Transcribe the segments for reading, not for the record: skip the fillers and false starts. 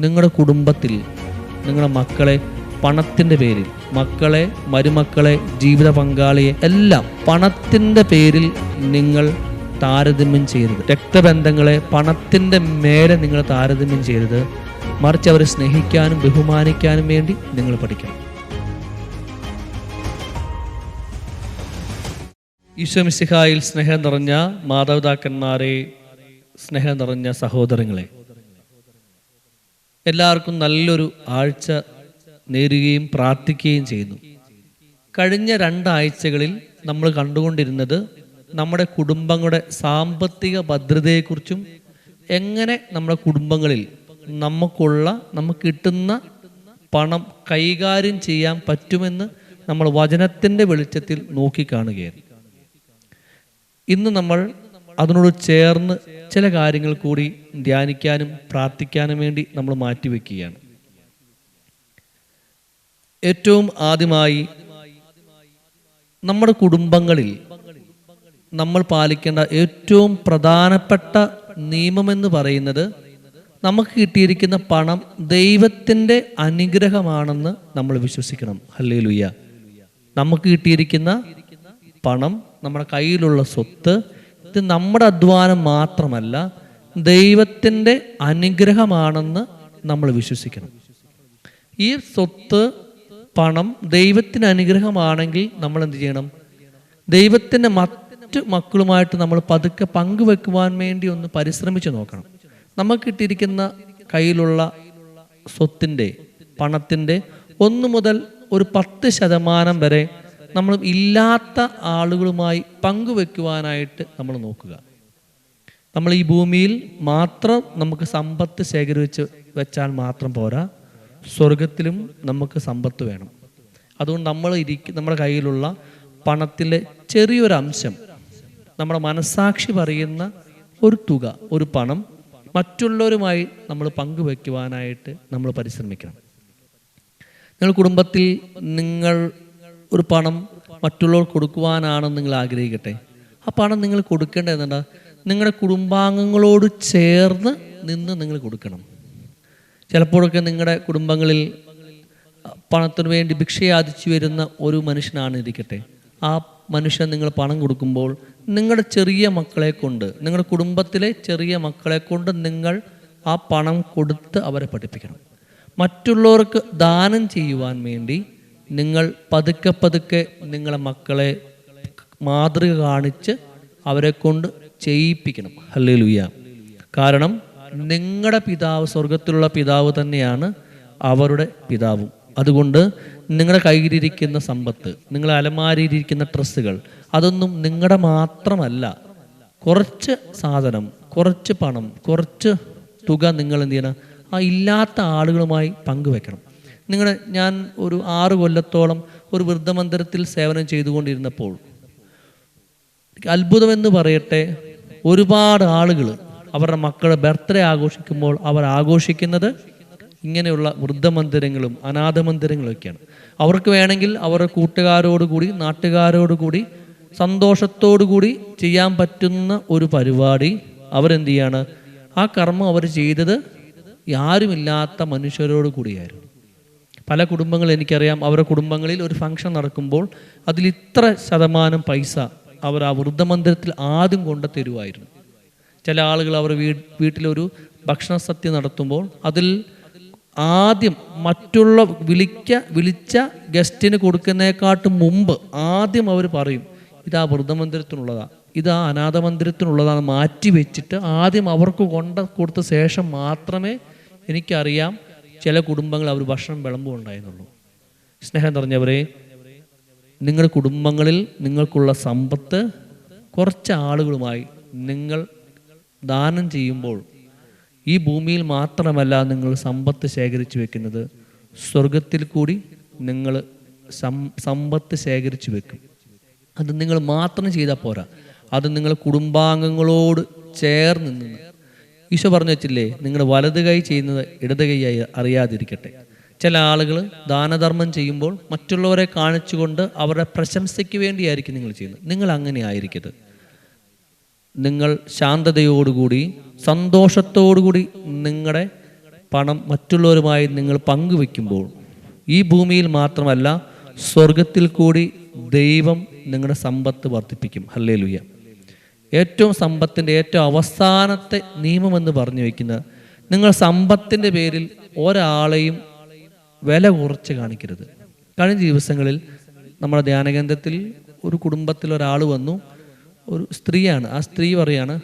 നിങ്ങളുടെ കുടുംബത്തിൽ നിങ്ങളുടെ മക്കളെ പണത്തിൻ്റെ പേരിൽ, മക്കളെ, മരുമക്കളെ, ജീവിത പങ്കാളിയെ എല്ലാം പണത്തിൻ്റെ പേരിൽ നിങ്ങൾ താരതമ്യം ചെയ്യരുത്. രക്തബന്ധങ്ങളെ പണത്തിൻ്റെ മേലെ നിങ്ങൾ താരതമ്യം ചെയ്യരുത്. മറിച്ച് അവരെ സ്നേഹിക്കാനും ബഹുമാനിക്കാനും വേണ്ടി നിങ്ങൾ പഠിക്കണം. ഈശോ മിശിഹായിൽ സ്നേഹം നിറഞ്ഞ മാതാപിതാക്കന്മാരെ, സ്നേഹം നിറഞ്ഞ സഹോദരങ്ങളെ, എല്ലാവർക്കും നല്ലൊരു ആഴ്ച നേരുകയും പ്രാർത്ഥിക്കുകയും ചെയ്യുന്നു. കഴിഞ്ഞ 2 ആഴ്ചകളിൽ നമ്മൾ കണ്ടുകൊണ്ടിരുന്നത് നമ്മുടെ കുടുംബങ്ങളുടെ സാമ്പത്തിക ഭദ്രതയെക്കുറിച്ചും എങ്ങനെ നമ്മുടെ കുടുംബങ്ങളിൽ നമുക്ക് കിട്ടുന്ന പണം കൈകാര്യം ചെയ്യാൻ പറ്റുമെന്ന് നമ്മൾ വചനത്തിൻ്റെ വെളിച്ചത്തിൽ നോക്കിക്കാണുകയാണ്. ഇന്ന് നമ്മൾ അതിനോട് ചേർന്ന് ചില കാര്യങ്ങൾ കൂടി ധ്യാനിക്കാനും പ്രാർത്ഥിക്കാനും വേണ്ടി നമ്മൾ മാറ്റിവെക്കുകയാണ്. ഏറ്റവും ആദ്യമായി നമ്മുടെ കുടുംബങ്ങളിൽ നമ്മൾ പാലിക്കേണ്ട ഏറ്റവും പ്രധാനപ്പെട്ട നിയമമെന്ന് പറയുന്നത്, നമുക്ക് കിട്ടിയിരിക്കുന്ന പണം ദൈവത്തിൻ്റെ അനുഗ്രഹമാണെന്ന് നമ്മൾ വിശ്വസിക്കണം. ഹല്ലേലൂയ. നമുക്ക് കിട്ടിയിരിക്കുന്ന പണം, നമ്മുടെ കയ്യിലുള്ള സ്വത്ത്, ഇത് നമ്മുടെ അധ്വാനം മാത്രമല്ല, ദൈവത്തിൻ്റെ അനുഗ്രഹമാണെന്ന് നമ്മൾ വിശ്വസിക്കണം. ഈ സ്വത്ത്, പണം ദൈവത്തിന് അനുഗ്രഹമാണെങ്കിൽ നമ്മൾ എന്ത് ചെയ്യണം? ദൈവത്തിൻ്റെ മറ്റു മക്കളുമായിട്ട് നമ്മൾ പതുക്കെ പങ്കുവെക്കുവാൻ വേണ്ടി ഒന്ന് പരിശ്രമിച്ച് നോക്കണം. നമുക്ക് കിട്ടിയിരിക്കുന്ന കയ്യിലുള്ള സ്വത്തിൻ്റെ, പണത്തിൻ്റെ 1 മുതൽ ഒരു 10% വരെ നമ്മൾ ഇല്ലാത്ത ആളുകളുമായി പങ്കുവെക്കുവാനായിട്ട് നമ്മൾ നോക്കുക. നമ്മൾ ഈ ഭൂമിയിൽ മാത്രം നമുക്ക് സമ്പത്ത് ശേഖരിച്ച് വെച്ചാൽ മാത്രം പോരാ, സ്വർഗത്തിലും നമുക്ക് സമ്പത്ത് വേണം. അതുകൊണ്ട് നമ്മുടെ കയ്യിലുള്ള പണത്തിലെ ചെറിയൊരു അംശം, നമ്മുടെ മനസ്സാക്ഷി പറയുന്ന ഒരു തുക, ഒരു പണം മറ്റുള്ളവരുമായി നമ്മൾ പങ്കുവെക്കുവാനായിട്ട് നമ്മൾ പരിശ്രമിക്കണം. നിങ്ങൾ കുടുംബത്തിൽ നിങ്ങൾ ഒരു പണം മറ്റുള്ളവർക്ക് കൊടുക്കുവാനാണെന്ന് നിങ്ങൾ ആഗ്രഹിക്കട്ടെ. ആ പണം നിങ്ങൾ കൊടുക്കേണ്ടത് എന്താ? നിങ്ങളുടെ കുടുംബാംഗങ്ങളോട് ചേർന്ന് നിന്ന് നിങ്ങൾ കൊടുക്കണം. ചിലപ്പോഴൊക്കെ നിങ്ങളുടെ കുടുംബങ്ങളിൽ പണത്തിന് വേണ്ടി ഭിക്ഷയാചിച്ചു വരുന്ന ഒരു മനുഷ്യനാണ് ഇരിക്കട്ടെ. ആ മനുഷ്യൻ നിങ്ങൾ പണം കൊടുക്കുമ്പോൾ നിങ്ങളുടെ ചെറിയ മക്കളെ കൊണ്ട്, നിങ്ങളുടെ കുടുംബത്തിലെ ചെറിയ മക്കളെ കൊണ്ട് നിങ്ങൾ ആ പണം കൊടുത്ത് അവരെ പഠിപ്പിക്കണം. മറ്റുള്ളവർക്ക് ദാനം ചെയ്യുവാൻ വേണ്ടി നിങ്ങൾ പതുക്കെ നിങ്ങളെ മക്കളെ മാതൃക കാണിച്ച് അവരെ കൊണ്ട് ചെയ്യിപ്പിക്കണം. ഹല്ലേലൂയ. കാരണം നിങ്ങളുടെ പിതാവ്, സ്വർഗത്തിലുള്ള പിതാവ് തന്നെയാണ് അവരുടെ പിതാവും. അതുകൊണ്ട് നിങ്ങളുടെ കയ്യിലിരിക്കുന്ന സമ്പത്ത്, നിങ്ങളുടെ അലമാരിയിരിക്കുന്ന ഡ്രസ്സുകൾ, അതൊന്നും നിങ്ങളുടെ മാത്രമല്ല. കുറച്ച് സാധനം, കുറച്ച് പണം, കുറച്ച് തുക നിങ്ങൾ എന്ത് ചെയ്യണം? ആ ഇല്ലാത്ത ആളുകളുമായി പങ്കുവെക്കണം. ഞാൻ ഒരു 6 കൊല്ലത്തോളം ഒരു വൃദ്ധമന്ദിരത്തിൽ സേവനം ചെയ്തുകൊണ്ടിരുന്നപ്പോൾ അത്ഭുതമെന്ന് പറയട്ടെ, ഒരുപാട് ആളുകൾ അവരുടെ മക്കളുടെ ബർത്ത്ഡേ ആഘോഷിക്കുമ്പോൾ അവർ ആഘോഷിക്കുന്നത് ഇങ്ങനെയുള്ള വൃദ്ധമന്ദിരങ്ങളും അനാഥമന്ദിരങ്ങളും ഒക്കെയാണ്. അവർക്ക് വേണമെങ്കിൽ അവരുടെ കൂട്ടുകാരോടുകൂടി, നാട്ടുകാരോടുകൂടി സന്തോഷത്തോടുകൂടി ചെയ്യാൻ പറ്റുന്ന ഒരു പരിപാടി അവരെന്ത് ചെയ്യാണ്? ആ കർമ്മം അവർ ചെയ്തത് ആരുമില്ലാത്ത മനുഷ്യരോട് കൂടിയായിരുന്നു. പല കുടുംബങ്ങൾ എനിക്കറിയാം, അവരുടെ കുടുംബങ്ങളിൽ ഒരു ഫംഗ്ഷൻ നടക്കുമ്പോൾ അതിൽ ഇത്ര ശതമാനം പൈസ അവർ ആ വൃദ്ധമന്ദിരത്തിൽ ആദ്യം കൊണ്ട് തരുമായിരുന്നു. ചില ആളുകൾ അവർ വീട്ടിലൊരു ഭക്ഷണ സദ്യ നടത്തുമ്പോൾ അതിൽ ആദ്യം മറ്റുള്ള വിളിച്ച ഗസ്റ്റിന് കൊടുക്കുന്നതിനെക്കാട്ടും മുമ്പ് ആദ്യം അവർ പറയും, ഇതാ വൃദ്ധമന്ദിരത്തിനുള്ളതാ, ഇതാ അനാഥമന്ദിരത്തിനുള്ളതാണ്, മാറ്റി വെച്ചിട്ട് ആദ്യം അവർക്ക് കൊടുത്ത ശേഷം മാത്രമേ, എനിക്കറിയാം ചില കുടുംബങ്ങൾ അവർ ഭക്ഷണം വിളമ്പുണ്ടായിരുന്നുള്ളൂ. സ്നേഹം നിറഞ്ഞവരെ, നിങ്ങളുടെ കുടുംബങ്ങളിൽ നിങ്ങൾക്കുള്ള സമ്പത്ത് കുറച്ച് ആളുകളുമായി നിങ്ങൾ ദാനം ചെയ്യുമ്പോൾ ഈ ഭൂമിയിൽ മാത്രമല്ല നിങ്ങൾ സമ്പത്ത് ശേഖരിച്ചു വെക്കുന്നത്, സ്വർഗത്തിൽ കൂടി നിങ്ങൾ സമ്പത്ത് ശേഖരിച്ചു വെക്കും. അത് നിങ്ങൾ മാത്രം ചെയ്താൽ പോരാ, അത് നിങ്ങൾ കുടുംബാംഗങ്ങളോട് ചേർന്ന് നിന്ന്. ഈശോ പറഞ്ഞു വെച്ചില്ലേ, നിങ്ങളുടെ വലത് കൈ ചെയ്യുന്നത് ഇടത് കൈയായി അറിയാതിരിക്കട്ടെ. ചില ആളുകൾ ദാനധർമ്മം ചെയ്യുമ്പോൾ മറ്റുള്ളവരെ കാണിച്ചുകൊണ്ട് അവരുടെ പ്രശംസയ്ക്ക് വേണ്ടിയായിരിക്കും നിങ്ങൾ ചെയ്യുന്നത്. നിങ്ങൾ അങ്ങനെ ആയിരിക്കരുത്. നിങ്ങൾ ശാന്തതയോടുകൂടി സന്തോഷത്തോടുകൂടി നിങ്ങളുടെ പണം മറ്റുള്ളവരുമായി നിങ്ങൾ പങ്കുവെക്കുമ്പോൾ ഈ ഭൂമിയിൽ മാത്രമല്ല സ്വർഗത്തിൽ കൂടി ദൈവം നിങ്ങളുടെ സമ്പത്ത് വർദ്ധിപ്പിക്കും. ഹല്ലേലൂയ. ഏറ്റവും സമ്പത്തിൻ്റെ ഏറ്റവും അവസാനത്തെ നിയമമെന്ന് പറഞ്ഞു വയ്ക്കുന്നത്, നിങ്ങൾ സമ്പത്തിൻ്റെ പേരിൽ ഒരാളെയും വില കുറച്ച് കാണിക്കരുത്. കഴിഞ്ഞ ദിവസങ്ങളിൽ നമ്മുടെ ധ്യാനകേന്ദ്രത്തിൽ ഒരു കുടുംബത്തിൽ ഒരാൾ വന്നു. ഒരു സ്ത്രീയാണ്. ആ സ്ത്രീ പറയാണ്,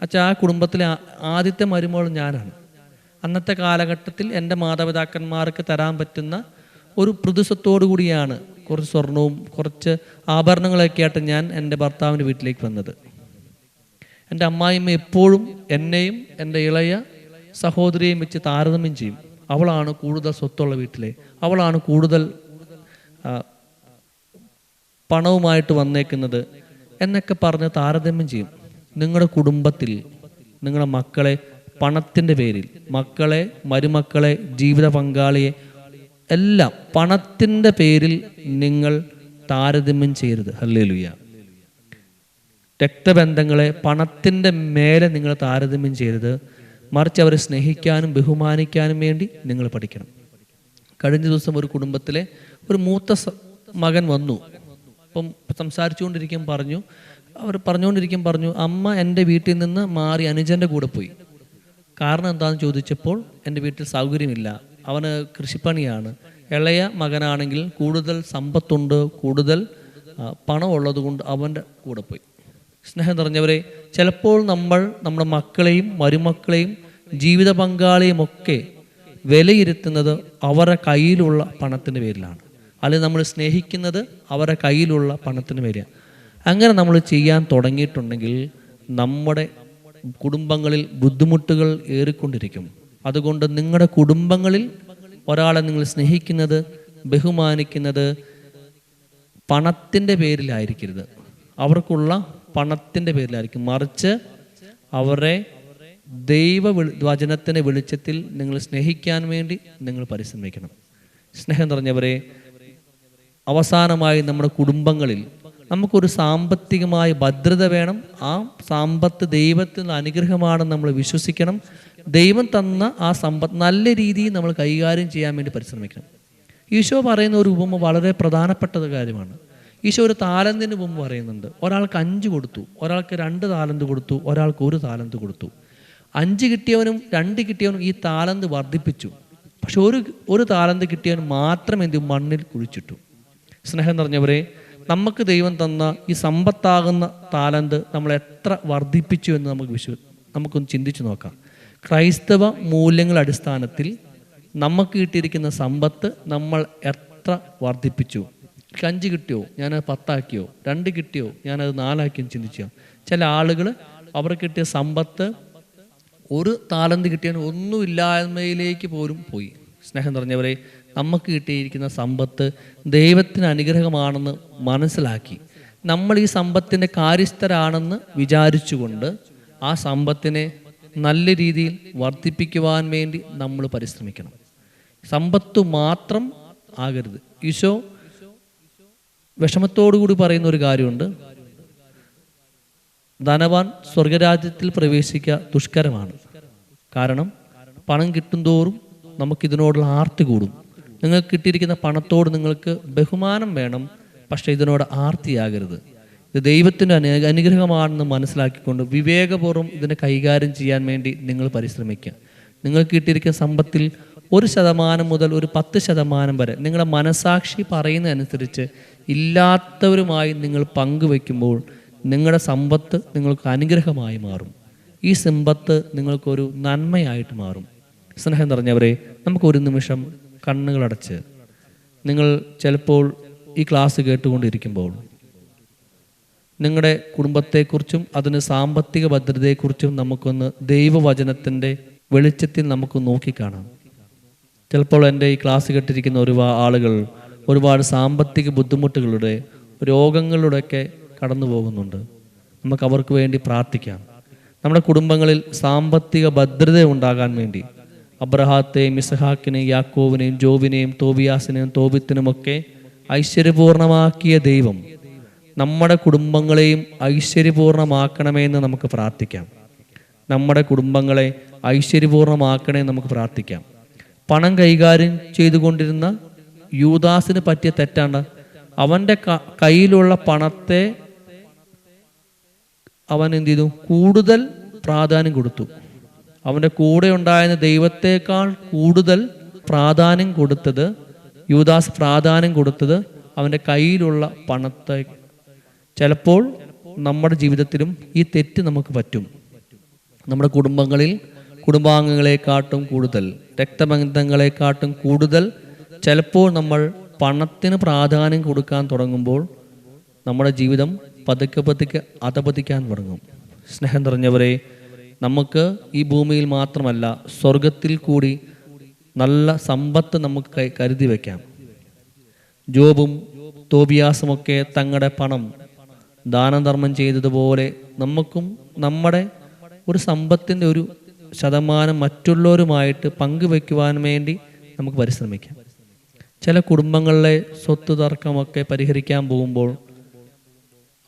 അച്ഛാ, ആ കുടുംബത്തിലെ ആദ്യത്തെ മരുമോൾ ഞാനാണ്. അന്നത്തെ കാലഘട്ടത്തിൽ എൻ്റെ മാതാപിതാക്കന്മാർക്ക് തരാൻ പറ്റുന്ന ഒരു പ്രതിസത്തോടു കൂടിയാണ് കുറച്ച് സ്വർണവും കുറച്ച് ആഭരണങ്ങളൊക്കെ ആയിട്ട് ഞാൻ എൻ്റെ ഭർത്താവിൻ്റെ വീട്ടിലേക്ക് വന്നത്. എൻ്റെ അമ്മായിമ്മ എപ്പോഴും എന്നെയും എൻ്റെ ഇളയ സഹോദരിയെയും വെച്ച് താരതമ്യം ചെയ്യും. അവളാണ് കൂടുതൽ സ്വത്തുള്ള വീട്ടിലെ, അവളാണ് കൂടുതൽ പണവുമായിട്ട് വന്നേക്കുന്നത് എന്നൊക്കെ പറഞ്ഞ് താരതമ്യം ചെയ്യും. നിങ്ങളുടെ കുടുംബത്തിൽ നിങ്ങളുടെ മക്കളെ പണത്തിൻ്റെ പേരിൽ, മക്കളെ, മരുമക്കളെ, ജീവിത പങ്കാളിയെ എല്ലാം പണത്തിൻ്റെ പേരിൽ നിങ്ങൾ താരതമ്യം ചെയ്യരുത്. ഹല്ലേലൂയ. രക്തബന്ധങ്ങളെ പണത്തിൻ്റെ മേലെ നിങ്ങൾ താരതമ്യം ചെയ്യരുത്. മറിച്ച് അവരെ സ്നേഹിക്കാനും ബഹുമാനിക്കാനും വേണ്ടി നിങ്ങൾ പഠിക്കണം. കഴിഞ്ഞ ദിവസം ഒരു കുടുംബത്തിലെ ഒരു മൂത്ത മകൻ വന്നു. അപ്പം സംസാരിച്ചുകൊണ്ടിരിക്കാൻ പറഞ്ഞു, അമ്മ എൻ്റെ വീട്ടിൽ നിന്ന് മാറി അനുജൻ്റെ കൂടെ പോയി. കാരണം എന്താണെന്ന് ചോദിച്ചപ്പോൾ എൻ്റെ വീട്ടിൽ സൗകര്യമില്ല, അവന് കൃഷിപ്പണിയാണ്. ഇളയ മകനാണെങ്കിൽ കൂടുതൽ സമ്പത്തുണ്ട്, കൂടുതൽ പണമുള്ളത് കൊണ്ട് അവൻ്റെ കൂടെ പോയി. സ്നേഹം നിറഞ്ഞവരെ, ചിലപ്പോൾ നമ്മൾ നമ്മുടെ മക്കളെയും മരുമക്കളെയും ജീവിത പങ്കാളിയും ഒക്കെ വിലയിരുത്തുന്നത് അവരുടെ കയ്യിലുള്ള പണത്തിൻ്റെ പേരിലാണ്. അല്ലെങ്കിൽ നമ്മൾ സ്നേഹിക്കുന്നത് അവരുടെ കയ്യിലുള്ള പണത്തിന് പേരിലാണ്. അങ്ങനെ നമ്മൾ ചെയ്യാൻ തുടങ്ങിയിട്ടുണ്ടെങ്കിൽ നമ്മുടെ കുടുംബങ്ങളിൽ ബുദ്ധിമുട്ടുകൾ ഏറിക്കൊണ്ടിരിക്കും. അതുകൊണ്ട് നിങ്ങളുടെ കുടുംബങ്ങളിൽ ഒരാളെ നിങ്ങൾ സ്നേഹിക്കുന്നത്, ബഹുമാനിക്കുന്നത് പണത്തിൻ്റെ പേരിലായിരിക്കരുത്, അവർക്കുള്ള പണത്തിൻ്റെ പേരിലായിരിക്കും. മറിച്ച് അവരെ വചനത്തിൻ്റെ വെളിച്ചത്തിൽ നിങ്ങൾ സ്നേഹിക്കാൻ വേണ്ടി നിങ്ങൾ പരിശ്രമിക്കണം. സ്നേഹം നിറഞ്ഞവരെ, അവസാനമായി നമ്മുടെ കുടുംബങ്ങളിൽ നമുക്കൊരു സാമ്പത്തികമായ ഭദ്രത വേണം. ആ സമ്പത്ത് ദൈവത്തിൻ്റെ അനുഗ്രഹമാണെന്ന് നമ്മൾ വിശ്വസിക്കണം. ദൈവം തന്ന ആ സമ്പത്ത് നല്ല രീതിയിൽ നമ്മൾ കൈകാര്യം ചെയ്യാൻ വേണ്ടി പരിശ്രമിക്കണം. ഈശോ പറയുന്ന ഒരു ഉപമ വളരെ പ്രധാനപ്പെട്ട കാര്യമാണ്. ഈശോ ഒരു താലന്തിന് ഉപമ പറയുന്നുണ്ട്. ഒരാൾക്ക് 5 കൊടുത്തു, ഒരാൾക്ക് 2 താലന്ത് കൊടുത്തു, ഒരാൾക്ക് 1 താലന്ത് കൊടുത്തു. 5 കിട്ടിയവനും 2 കിട്ടിയവനും ഈ താലന്ത് വർദ്ധിപ്പിച്ചു. പക്ഷെ ഒരു താലന്ത് കിട്ടിയവൻ മാത്രം മണ്ണിൽ കുഴിച്ചിട്ടു. സ്നേഹം നിറഞ്ഞവരെ, നമുക്ക് ദൈവം തന്ന ഈ സമ്പത്താകുന്ന താലന്ത് നമ്മൾ എത്ര വർദ്ധിപ്പിച്ചു എന്ന് നമുക്കൊന്ന് ചിന്തിച്ചു നോക്കാം. ക്രൈസ്തവ മൂല്യങ്ങളുടെ അടിസ്ഥാനത്തിൽ നമുക്ക് കിട്ടിയിരിക്കുന്ന സമ്പത്ത് നമ്മൾ എത്ര വർദ്ധിപ്പിച്ചു? 5 കിട്ടിയോ ഞാനത് 10 ആക്കിയോ? 2 കിട്ടിയോ ഞാനത് 4 ആക്കിയോ ചിന്തിച്ചോ? ചില ആളുകൾ അവർ കിട്ടിയ സമ്പത്ത് 1 താലന്ത് കിട്ടിയാൽ ഒന്നുമില്ലായ്മയിലേക്ക് പോലും പോയി. സ്നേഹം നിറഞ്ഞവരെ, നമുക്ക് കിട്ടിയിരിക്കുന്ന സമ്പത്ത് ദൈവത്തിന് അനുഗ്രഹമാണെന്ന് മനസ്സിലാക്കി നമ്മൾ ഈ സമ്പത്തിൻ്റെ കാര്യസ്ഥരാണെന്ന് വിചാരിച്ചുകൊണ്ട് ആ സമ്പത്തിനെ നല്ല രീതിയിൽ വർദ്ധിപ്പിക്കുവാൻ വേണ്ടി നമ്മൾ പരിശ്രമിക്കണം. സമ്പത്ത് മാത്രം ആകരുത്. ഈശോ വിഷമത്തോടുകൂടി പറയുന്ന ഒരു കാര്യമുണ്ട്. ധനവാൻ സ്വർഗരാജ്യത്തിൽ പ്രവേശിക്കുക ദുഷ്കരമാണ്. കാരണം പണം കിട്ടുന്തോറും നമുക്കിതിനോടുള്ള ആർത്തി കൂടും. നിങ്ങൾക്ക് കിട്ടിയിരിക്കുന്ന പണത്തോട് നിങ്ങൾക്ക് ബഹുമാനം വേണം, പക്ഷേ ഇതിനോട് ആർത്തിയാകരുത്. ഇത് ദൈവത്തിൻ്റെ അനുഗ്രഹമാണെന്ന് മനസ്സിലാക്കിക്കൊണ്ട് വിവേകപൂർവ്വം ഇതിനെ കൈകാര്യം ചെയ്യാൻ വേണ്ടി നിങ്ങൾ പരിശ്രമിക്കുക. നിങ്ങൾക്ക് കിട്ടിയിരിക്കുന്ന സമ്പത്തിൽ 1% മുതൽ ഒരു 10% വരെ നിങ്ങളുടെ മനസാക്ഷി പറയുന്നതനുസരിച്ച് ഇല്ലാത്തവരുമായി നിങ്ങൾ പങ്കുവെക്കുമ്പോൾ നിങ്ങളുടെ സമ്പത്ത് നിങ്ങൾക്ക് അനുഗ്രഹമായി മാറും. ഈ സമ്പത്ത് നിങ്ങൾക്കൊരു നന്മയായിട്ട് മാറും. സ്നേഹം നിറഞ്ഞവരെ, നമുക്കൊരു നിമിഷം കണ്ണുകളടച്ച്, നിങ്ങൾ ചിലപ്പോൾ ഈ ക്ലാസ് കേട്ടുകൊണ്ടിരിക്കുമ്പോൾ നിങ്ങളുടെ കുടുംബത്തെക്കുറിച്ചും അതിന് സാമ്പത്തിക ഭദ്രതയെക്കുറിച്ചും നമുക്കൊന്ന് ദൈവവചനത്തിൻ്റെ വെളിച്ചത്തിൽ നമുക്ക് നോക്കിക്കാണാം. ചിലപ്പോൾ എൻ്റെ ഈ ക്ലാസ് കേട്ടിരിക്കുന്ന ആളുകൾ ഒരുപാട് സാമ്പത്തിക ബുദ്ധിമുട്ടുകളുടെ, രോഗങ്ങളുടെയൊക്കെ കടന്നു പോകുന്നുണ്ട്. നമുക്ക് അവർക്ക് വേണ്ടി പ്രാർത്ഥിക്കാം. നമ്മുടെ കുടുംബങ്ങളിൽ സാമ്പത്തിക ഭദ്രത ഉണ്ടാകാൻ വേണ്ടി അബ്രഹാത്തെയും ഇസഹാക്കിനെയും യാക്കോവിനെയും ജോബിനെയും തോബിയാസിനെയും തോബിത്തിനുമൊക്കെ ഐശ്വര്യപൂർണമാക്കിയ ദൈവം നമ്മുടെ കുടുംബങ്ങളെയും ഐശ്വര്യപൂർണമാക്കണമെന്ന് നമുക്ക് പ്രാർത്ഥിക്കാം. നമ്മുടെ കുടുംബങ്ങളെ ഐശ്വര്യപൂർണ്ണമാക്കണേ നമുക്ക് പ്രാർത്ഥിക്കാം. പണം കൈകാര്യം ചെയ്തുകൊണ്ടിരുന്ന യൂദാസിന് പറ്റിയ തെറ്റാണ്. അവൻ്റെ കയ്യിലുള്ള പണത്തെ അവൻ എന്ത് ചെയ്തു? കൂടുതൽ പ്രാധാന്യം കൊടുത്തു. അവൻ്റെ കൂടെ ഉണ്ടായിരുന്ന ദൈവത്തേക്കാൾ കൂടുതൽ പ്രാധാന്യം കൊടുത്തത്, യൂദാസ് പ്രാധാന്യം കൊടുത്തത് അവൻ്റെ കയ്യിലുള്ള പണത്തെ. ചിലപ്പോൾ നമ്മുടെ ജീവിതത്തിലും ഈ തെറ്റ് നമുക്ക് പറ്റും. നമ്മുടെ കുടുംബങ്ങളിൽ കുടുംബാംഗങ്ങളെക്കാട്ടും കൂടുതൽ, രക്തബന്ധങ്ങളെക്കാട്ടും കൂടുതൽ ചിലപ്പോൾ നമ്മൾ പണത്തിന് പ്രാധാന്യം കൊടുക്കാൻ തുടങ്ങുമ്പോൾ നമ്മുടെ ജീവിതം പതുക്കെ പതുക്കെ അധപതിക്കാൻ തുടങ്ങും. സ്നേഹം നിറഞ്ഞവരെ, നമുക്ക് ഈ ഭൂമിയിൽ മാത്രമല്ല സ്വർഗത്തിൽ കൂടി നല്ല സമ്പത്ത് നമുക്ക് കരുതി വയ്ക്കാം. ജോബും തോബിയാസുമൊക്കെ തങ്ങളുടെ പണം ദാനധർമ്മം ചെയ്തതുപോലെ നമുക്കും നമ്മുടെ ഒരു സമ്പത്തിൻ്റെ ഒരു ശതമാനം മറ്റുള്ളവരുമായിട്ട് പങ്കുവെക്കുവാൻ വേണ്ടി നമുക്ക് പരിശ്രമിക്കാം. ചില കുടുംബങ്ങളിലെ സ്വത്ത് തർക്കമൊക്കെ പരിഹരിക്കാൻ പോകുമ്പോൾ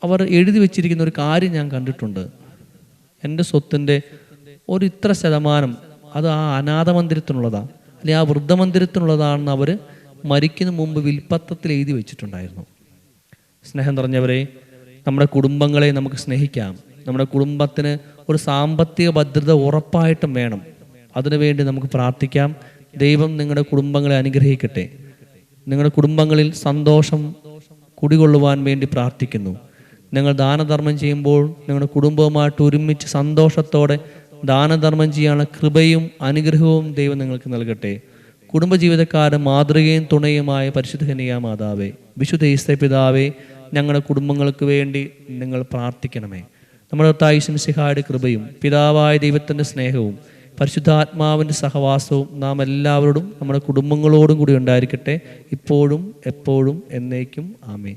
അവർ എഴുതി വെച്ചിരിക്കുന്ന ഒരു കാര്യം ഞാൻ കണ്ടിട്ടുണ്ട്. എൻ്റെ സ്വത്തിൻ്റെ ഒരു ഇത്ര ശതമാനം അത് ആ അനാഥ മന്ദിരത്തിനുള്ളതാണ്, അല്ലെങ്കിൽ ആ വൃദ്ധമന്ദിരത്തിനുള്ളതാണെന്ന് അവർ മരിക്കുന്ന മുമ്പ് വിൽപ്പത്രത്തിൽ എഴുതി വെച്ചിട്ടുണ്ടായിരുന്നു. സ്നേഹം നിറഞ്ഞവരെ, നമ്മുടെ കുടുംബങ്ങളെ നമുക്ക് സ്നേഹിക്കാം. നമ്മുടെ കുടുംബത്തിന് ഒരു സാമ്പത്തിക ഭദ്രത ഉറപ്പായിട്ടും വേണം. അതിനുവേണ്ടി നമുക്ക് പ്രാർത്ഥിക്കാം. ദൈവം നിങ്ങളുടെ കുടുംബങ്ങളെ അനുഗ്രഹിക്കട്ടെ. നിങ്ങളുടെ കുടുംബങ്ങളിൽ സന്തോഷം കുടികൊള്ളുവാൻ വേണ്ടി പ്രാർത്ഥിക്കുന്നു. നിങ്ങൾ ദാനധർമ്മം ചെയ്യുമ്പോൾ നിങ്ങളുടെ കുടുംബവുമായിട്ട് ഒരുമിച്ച് സന്തോഷത്തോടെ ദാനധർമ്മം ചെയ്യാനുള്ള കൃപയും അനുഗ്രഹവും ദൈവം നിങ്ങൾക്ക് നൽകട്ടെ. കുടുംബജീവിതക്കാരുടെ മാതൃകയും തുണയുമായ പരിശുദ്ധ കന്യകാ മാതാവേ, വിശുദ്ധ ഈശോ പിതാവേ, ഞങ്ങളുടെ കുടുംബങ്ങൾക്ക് വേണ്ടി നിങ്ങൾ പ്രാർത്ഥിക്കണമേ. നമ്മുടെ കർത്താവ് യേശു മിശിഹായുടെ കൃപയും പിതാവായ ദൈവത്തിൻ്റെ സ്നേഹവും പരിശുദ്ധാത്മാവിൻ്റെ സഹവാസവും നാം എല്ലാവരോടും നമ്മുടെ കുടുംബങ്ങളോടും കൂടി ഉണ്ടായിരിക്കട്ടെ, ഇപ്പോഴും എപ്പോഴും എന്നേക്കും. ആമേൻ.